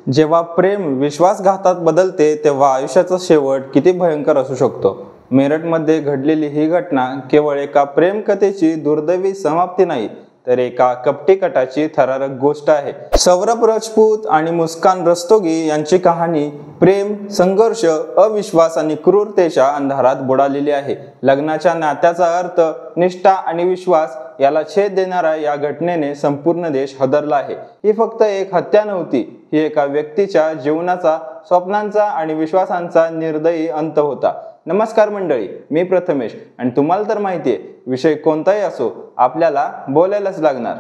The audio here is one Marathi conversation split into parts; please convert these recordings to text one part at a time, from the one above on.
जेव्हा प्रेम विश्वासघातात बदलते तेव्हा आयुष्याचा शेवट किती भयंकर असू शकतो। मेरठमध्ये घडलेली ही घटना केवळ एका प्रेमकथेची दुर्दैवी समाप्ती नाही, तर एका कपटी कटाची थरारक गोष्ट आहे। सौरभ राजपूत आणि मुस्कान रस्तोगी यांची कहाणी प्रेम, संघर्ष, अविश्वास आणि क्रूरतेच्या अंधारात बुडालेली आहे। लग्नाच्या नात्याचा अर्थ, निष्ठा आणि विश्वास याला छेद देणाऱ्या या घटनेने संपूर्ण देश हादरला आहे। ही फक्त एक हत्या नव्हती, ही एका व्यक्तीच्या जीवनाचा, स्वप्नांचा आणि विश्वासांचा निर्दयी अंत होता। नमस्कार मंडळी, मी प्रथमेश आणि तुम्हाला तर माहिती आहे, विषय कोणताही असो आपल्याला बोलायलाच लागणार।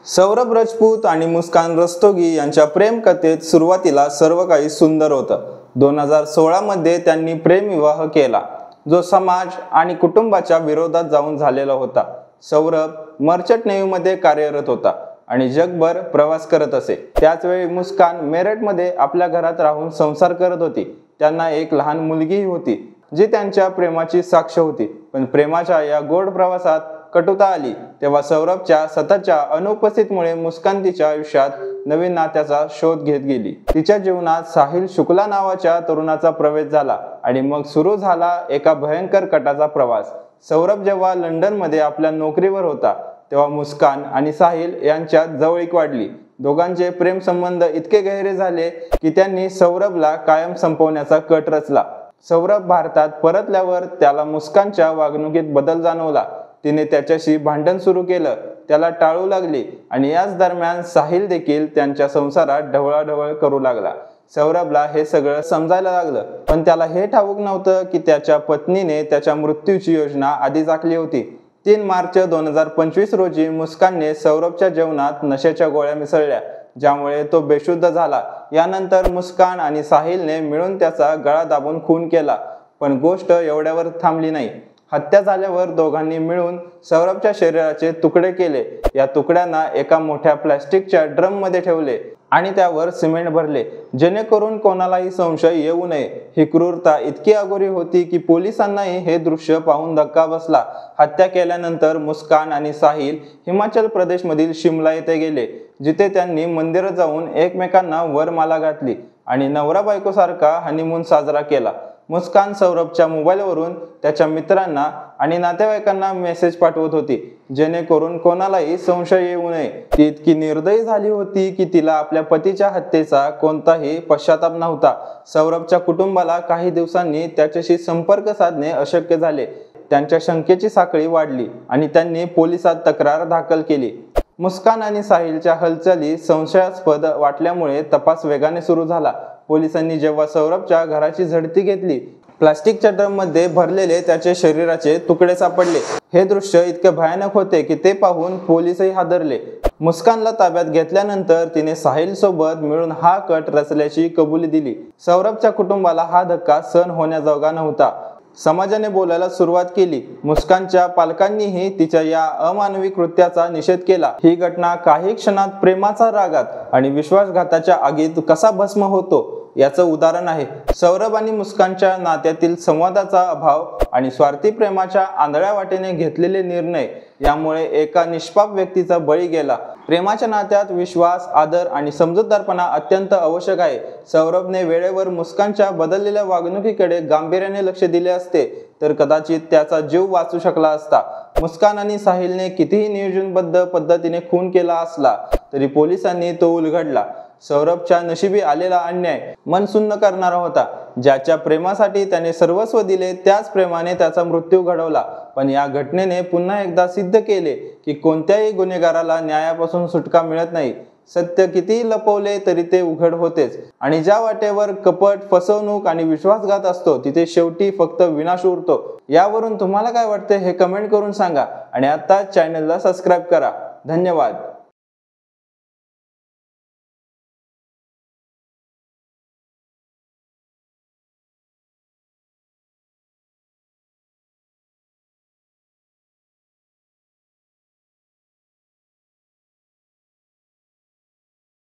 सौरभ राजपूत आणि मुस्कान रस्तोगी यांच्या प्रेम कथेत सुरुवातीला सर्व काही सुंदर होतं। 2016 मध्ये त्यांनी प्रेमविवाह केला, जो समाज आणि कुटुंबाच्या विरोधात जाऊन झालेला होता। सौरभ मर्चंट नेव्हीमध्ये कार्यरत होता आणि जगभर प्रवास करत असे। त्याच वेळी मुस्कान मेरठमध्ये आपल्या घरात राहून संसार करत होती। त्यांना एक लहान मुलगीही होती, जी त्यांच्या प्रेमाची साक्ष होती। पण प्रेमाच्या या गोड प्रवासात कटुता आली तेव्हा सौरभच्या सततच्या अनुपस्थितीमुळे मुस्कान तिच्या आयुष्यात नवीन नात्याचा शोध घेत गेली। तिच्या जीवनात साहिल शुक्ला नावाच्या तरुणाचा प्रवेश झाला आणि मग सुरू झाला एका भयंकर कटाचा प्रवास। सौरभ जेव्हा लंडनमध्ये आपल्या नोकरीवर होता तेव्हा मुस्कान आणि साहिल यांच्यात जवळीक वाढली। दोघांचे प्रेम संबंध इतके गहिरे झाले की त्यांनी सौरभला कायम संपवण्याचा कट रचला। सौरभ भारतात परतल्यावर त्याला मुस्कानच्या वागणुकीत बदल जाणवला। तिने त्याच्याशी भांडण सुरू केलं, त्याला टाळू लागली आणि याच दरम्यान साहिल देखील त्यांच्या संसारात ढवळाढवळ करू लागला। सौरभला हे सगळं समजायला लागलं, पण त्याला हे ठाऊक नव्हतं की त्याच्या पत्नीने त्याच्या मृत्यूची योजना आधीच आखली होती। 3 मार्च 2025 रोजी मुस्कानने सौरभच्या जेवणात नशेच्या गोळ्या मिसळल्या, ज्यामुळे तो बेशुद्ध झाला। यानंतर मुस्कान आणि साहिलने मिळून त्याचा गळा दाबून खून केला। पण गोष्ट एवढ्यावर थांबली नाही। हत्या झाल्यावर दोघांनी मिळून सौरभच्या शरीराचे तुकडे केले। या तुकड्यांना एका मोठ्या प्लास्टिकच्या ड्रममध्ये ठेवले आणि त्यावर सिमेंट भरले, जेणेकरून कोणालाही संशय येऊ नये। ही क्रूरता इतकी अघोरी होती की पोलिसांनाही हे दृश्य पाहून धक्का बसला। हत्या केल्यानंतर मुस्कान आणि साहिल हिमाचल प्रदेशमधील शिमला येथे गेले, जिथे त्यांनी मंदिरात जाऊन एकमेकांना वरमाला घातली आणि नवरा बायकोसारखा हनीमून साजरा केला। मुस्कान सौरभच्या मोबाईलवरून त्याच्या मित्रांना आणि नातेवाईकांना मेसेज पाठवत होती, जेणेकरून कोणालाही संशय येऊ नये। ती इतकी निर्दयी झाली होती की तिला आपल्या पतीच्या हत्येचा कोणताही पश्चाताप नव्हता। सौरभच्या कुटुंबाला काही दिवसांनी त्याच्याशी संपर्क साधणे अशक्य झाले। त्यांच्या शंकेची साखळी वाढली आणि त्यांनी पोलिसात तक्रार दाखल केली। मुस्कान आणि साहिलच्या हालचाली संशयास्पद वाटल्यामुळे तपास वेगाने सुरू झाला। पोलिसांनी जेव्हा सौरभच्या घराची झडती घेतली, प्लास्टिकच्या ड्रममध्ये भरलेले त्याचे शरीराचे तुकडे सापडले। हे दृश्य इतके भयानक होते की ते पाहून पोलीसही हादरले। मुस्कानला ताब्यात घेतल्यानंतर तिने साहिल सोबत मिळून हा कट रचल्याची कबुली दिली। सौरभच्या कुटुंबाला हा धक्का सहन होण्याजोगा नव्हता। समाजाने बोलायला सुरुवात केली। मुस्कानच्या पालकांनीही तिच्या या अमानवी कृत्याचा निषेध केला। ही घटना काही क्षणात प्रेमाचा रागात आणि विश्वासघाताच्या आगीत कसा भस्म होतो याचं उदाहरण आहे। सौरभ आणि मुस्कानच्या नात्यातील संवादाचा अभाव आणि स्वार्थी प्रेमाच्या आंधळ्या वाटेने घेतलेले निर्णय यामुळे एका निष्पाप व्यक्तीचा बळी गेला। प्रेमाच्या नात्यात विश्वास, आदर आणि समजूतदारपणा अत्यंत आवश्यक आहे। सौरभने वेळेवर मुस्कानच्या बदललेल्या वागणुकीकडे गांभीर्याने लक्ष दिले असते तर कदाचित त्याचा जीव वाचू शकला असता। मुस्कान आणि साहिलने कितीही नियोजनबद्ध पद्धतीने खून केला असला तरी पोलिसांनी तो उलगडला। सौरभच्या नशिबी आलेला अन्याय मन सुन्न करणारा होता। ज्याच्या प्रेमासाठी त्याने सर्वस्व दिले, त्याच प्रेमाने त्याचा मृत्यू घडवला। पण या घटनेने पुन्हा एकदा सिद्ध केले की कोणत्याही गुन्हेगाराला न्यायापासून सुटका मिळत नाही। सत्य कितीही लपवले तरी ते उघड होतेच आणि ज्या वाटेवर कपट, फसवणूक आणि विश्वासघात असतो तिथे शेवटी फक्त विनाश उरतो। यावरून तुम्हाला काय वाटते हे कमेंट करून सांगा आणि आता चॅनलला सबस्क्राईब करा। धन्यवाद।